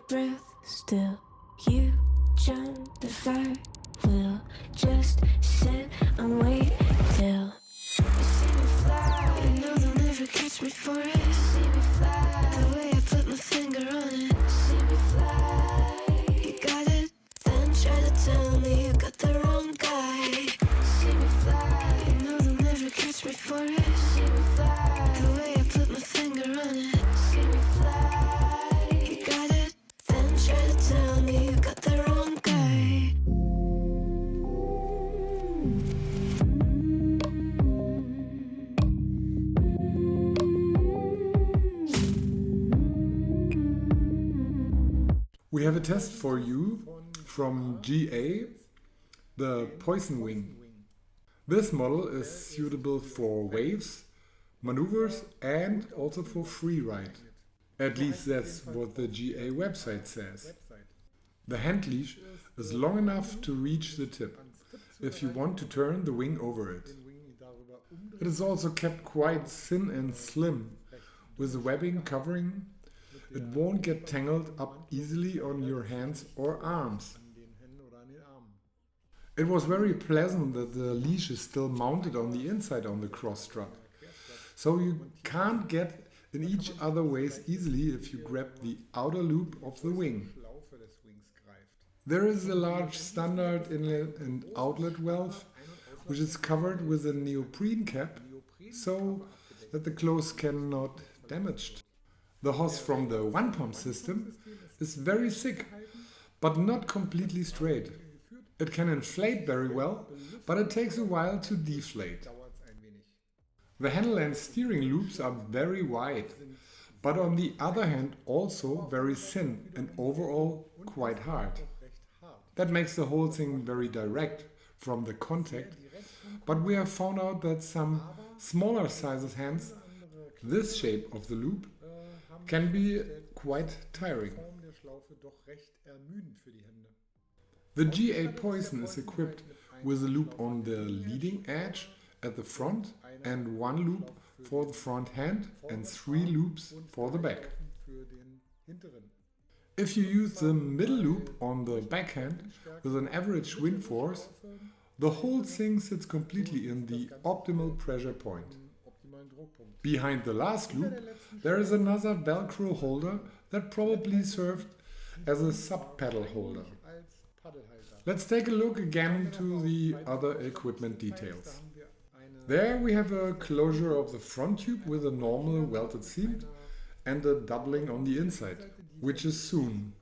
breath still. You jump the fire. We'll just sit and wait till you see me fly. You know they'll never catch me for it. You see me fly. The way I put my finger on it. You see me fly. You got it, then try to tell me you got the wrong guy. You see me fly. You know they'll never catch me for it. You see me fly. The way I put my finger on it. You see me fly. You got it, then try to tell me you got the wrong guy. We have a test for you from GA, the Poison Wing. This model is suitable for waves, maneuvers and also for free ride. At least that's what the GA website says. The hand leash is long enough to reach the tip if you want to turn the wing over it. It is also kept quite thin and slim, with the webbing covering. It won't get tangled up easily on your hands or arms. It was very pleasant that the leash is still mounted on the inside on the cross strap, so you can't get in each other ways easily if you grab the outer loop of the wing. There is a large standard inlet and outlet valve, which is covered with a neoprene cap, so that the clothes cannot be damaged. The hose from the one-pump system is very thick, but not completely straight. It can inflate very well, but it takes a while to deflate. The handle and steering loops are very wide, but on the other hand also very thin and overall quite hard. That makes the whole thing very direct from the contact, but we have found out that some smaller sizes hands, this shape of the loop, can be quite tiring. The GA Poison is equipped with a loop on the leading edge at the front and one loop for the front hand and 3 loops for the back. If you use the middle loop on the backhand with an average wind force, the whole thing sits completely in the optimal pressure point. Behind the last loop there is another Velcro holder that probably served as a sub-pedal holder. Let's take a look again to the other equipment details. There we have a closure of the front tube with a normal welted seam and a doubling on the inside, which is sewn.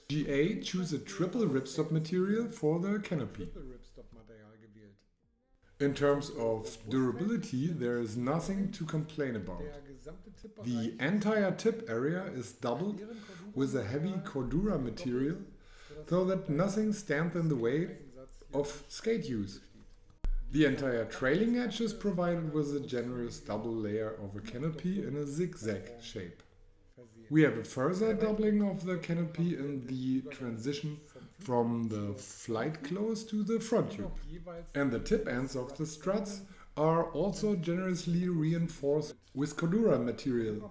GA choose a triple ripstop material for the canopy. In terms of durability, there is nothing to complain about. The entire tip area is doubled with a heavy Cordura material, so that nothing stands in the way of skate use. The entire trailing edge is provided with a generous double layer of a canopy in a zigzag shape. We have a further doubling of the canopy in the transition from the flight clothes to the front tube. And the tip ends of the struts are also generously reinforced with Cordura material.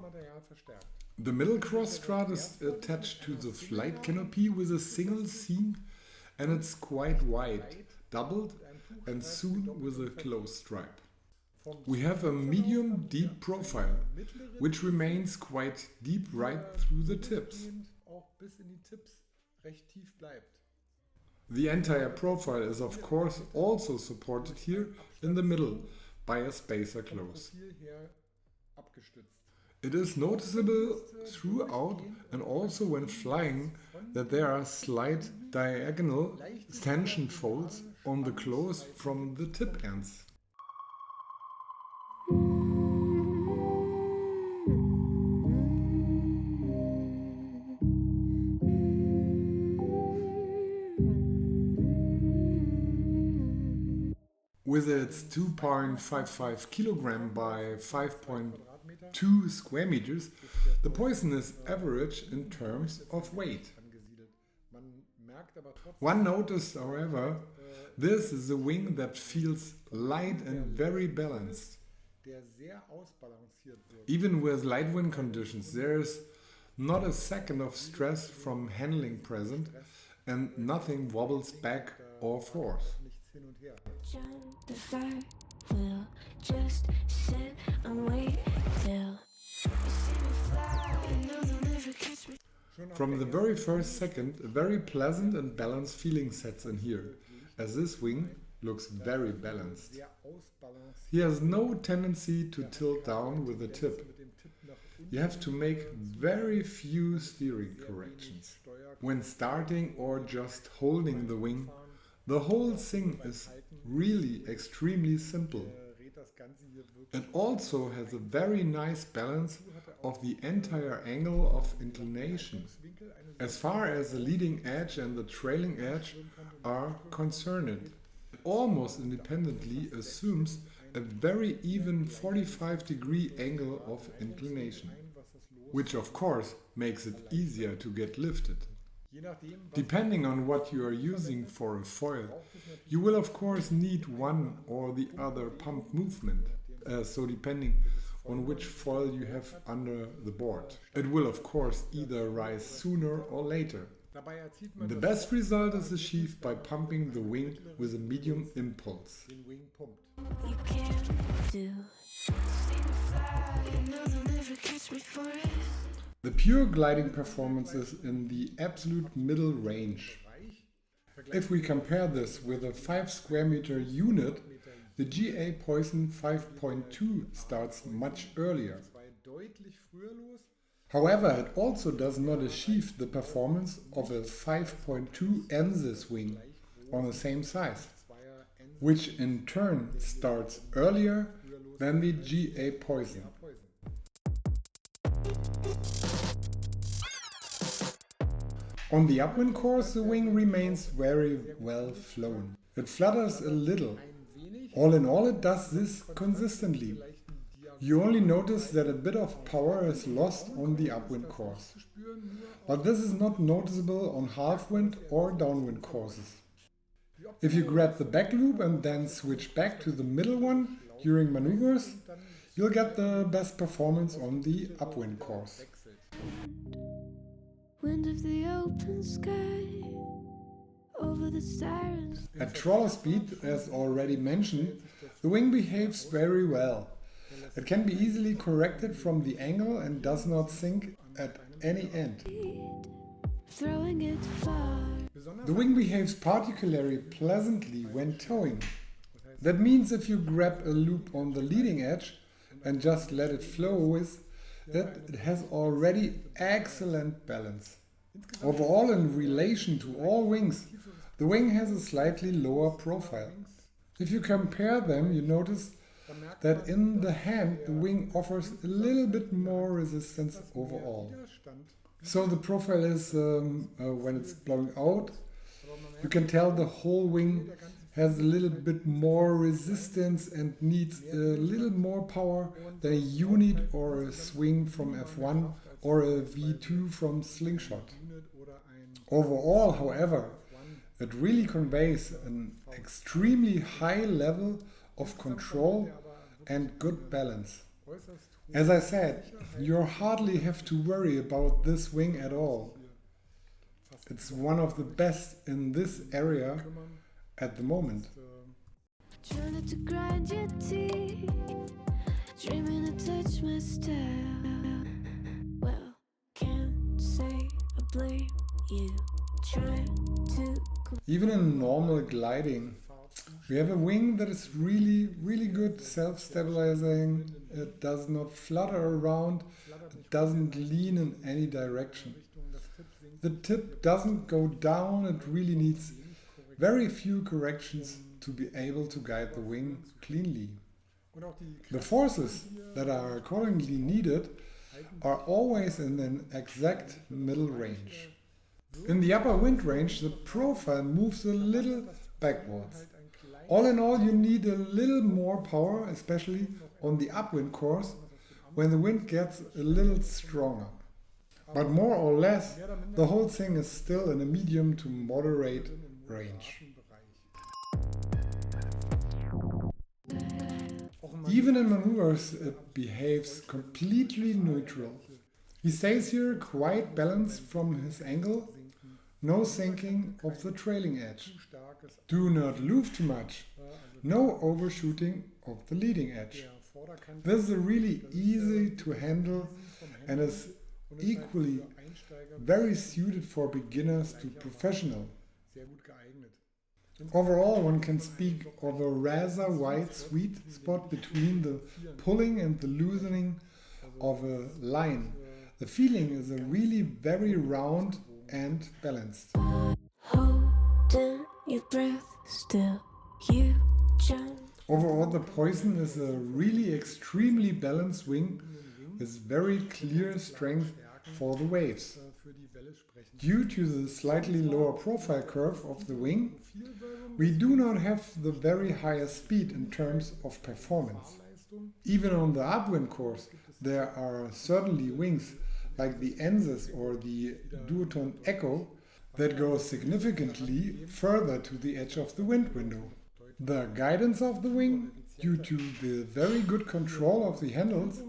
The middle cross strut is attached to the flight canopy with a single seam, and it's quite wide, doubled and sewn with a close stripe. We have a medium deep profile, which remains quite deep right through the tips. The entire profile is of course also supported here in the middle by a spacer close. It is noticeable throughout and also when flying that there are slight diagonal tension folds on the clothes from the tip ends. With its 2.55 kilogram by 5.2 square meters, the Poison is average in terms of weight. One notice, however, this is a wing that feels light and very balanced. Even with light wind conditions, there is Not a second of stress from handling present, and nothing wobbles back or forth. The fire will just sit and wait till you see me fly. You know they'll never catch me. From the very first second, a very pleasant and balanced feeling sets in here, as this wing looks very balanced. He has no tendency to tilt down with the tip. You have to make very few steering corrections. When starting or just holding the wing, the whole thing is really extremely simple. It also has a very nice balance of the entire angle of inclination, as far as the leading edge and the trailing edge are concerned. It almost independently assumes a very even 45-degree angle of inclination, which of course makes it easier to get lifted. Depending on what you are using for a foil, you will of course need one or the other pump movement, so depending on which foil you have under the board. It will of course either rise sooner or later. The best result is achieved by pumping the wing with a medium impulse. You can't do. See me fly. You know they'll never catch me for it. The pure gliding performance is in the absolute middle range. If we compare this with a 5 square meter unit, the GA Poison 5.2 starts much earlier. However, it also does not achieve the performance of a 5.2 Ensis wing on the same size, which in turn starts earlier than the GA Poison. On the upwind course, the wing remains very well flown. It flutters a little. All in all, it does this consistently. You only notice that a bit of power is lost on the upwind course. But this is not noticeable on half-wind or downwind courses. If you grab the back loop and then switch back to the middle one during maneuvers, you'll get the best performance on the upwind course. Wind of the open sky over the sirens. At trawler speed, as already mentioned, the wing behaves very well. It can be easily corrected from the angle and does not sink at any end. Throwing it far. The wing behaves particularly pleasantly when towing. That means if you grab a loop on the leading edge and just let it flow with it has already excellent balance. Overall, in relation to all wings, the wing has a slightly lower profile. If you compare them, you notice that in the hand the wing offers a little bit more resistance overall. So the profile is, when it's blowing out, you can tell the whole wing has a little bit more resistance and needs a little more power than a unit or a swing from F1 or a V2 from Slingshot. Overall, however, it really conveys an extremely high level of control and good balance. As I said, you hardly have to worry about this wing at all. It's one of the best in this area at the moment. Try not to grind your teeth, dreaming to touch my style. Well, can't say I blame you. Try to. Even in normal gliding, we have a wing that is really good self-stabilizing. It does not flutter around, it doesn't lean in any direction. The tip doesn't go down, it really needs very few corrections to be able to guide the wing cleanly. The forces that are accordingly needed are always in an exact middle range. In the upper wind range, the profile moves a little backwards. All in all, you need a little more power, especially on the upwind course, when the wind gets a little stronger. But more or less, the whole thing is still in a medium to moderate range. Even in maneuvers, it behaves completely neutral. He stays here quite balanced from his angle, no sinking of the trailing edge. Do not loop too much, no overshooting of the leading edge. This is really easy to handle and is equally very suited for beginners to professional. Overall, one can speak of a rather wide sweet spot between the pulling and the loosening of a line. The feeling is a really very round and balanced. Holding your breath still, you jump. Overall, the Poison is a really extremely balanced wing with very clear strength for the waves. Due to the slightly lower profile curve of the wing, we do not have the very highest speed in terms of performance. Even on the upwind course, there are certainly wings like the Ensis or the Duotone Echo that go significantly further to the edge of the wind window. The guidance of the wing, due to the very good control of the handles,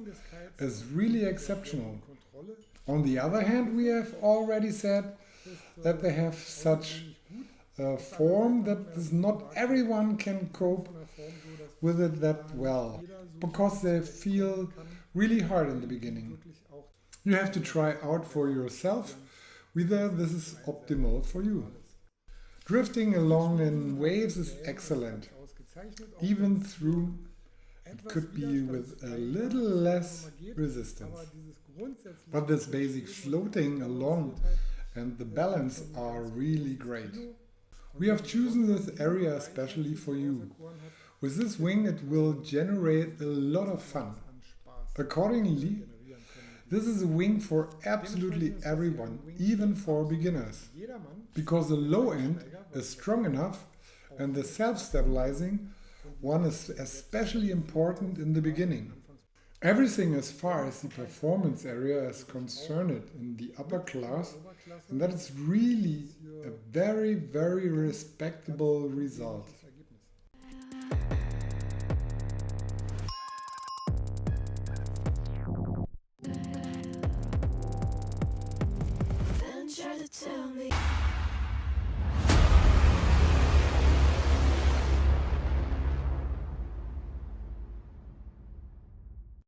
is really exceptional. On the other hand, we have already said that they have such a form that not everyone can cope with it that well, because they feel really hard in the beginning. You have to try out for yourself whether this is optimal for you. Drifting along in waves is excellent, even though it could be with a little less resistance. But this basic floating along and the balance are really great. We have chosen this area especially for you. With this wing it will generate a lot of fun. Accordingly, this is a wing for absolutely everyone, even for beginners, because the low end is strong enough and the self-stabilizing one is especially important in the beginning. Everything as far as the performance area is concerned in the upper class, and that is really a very, very respectable result.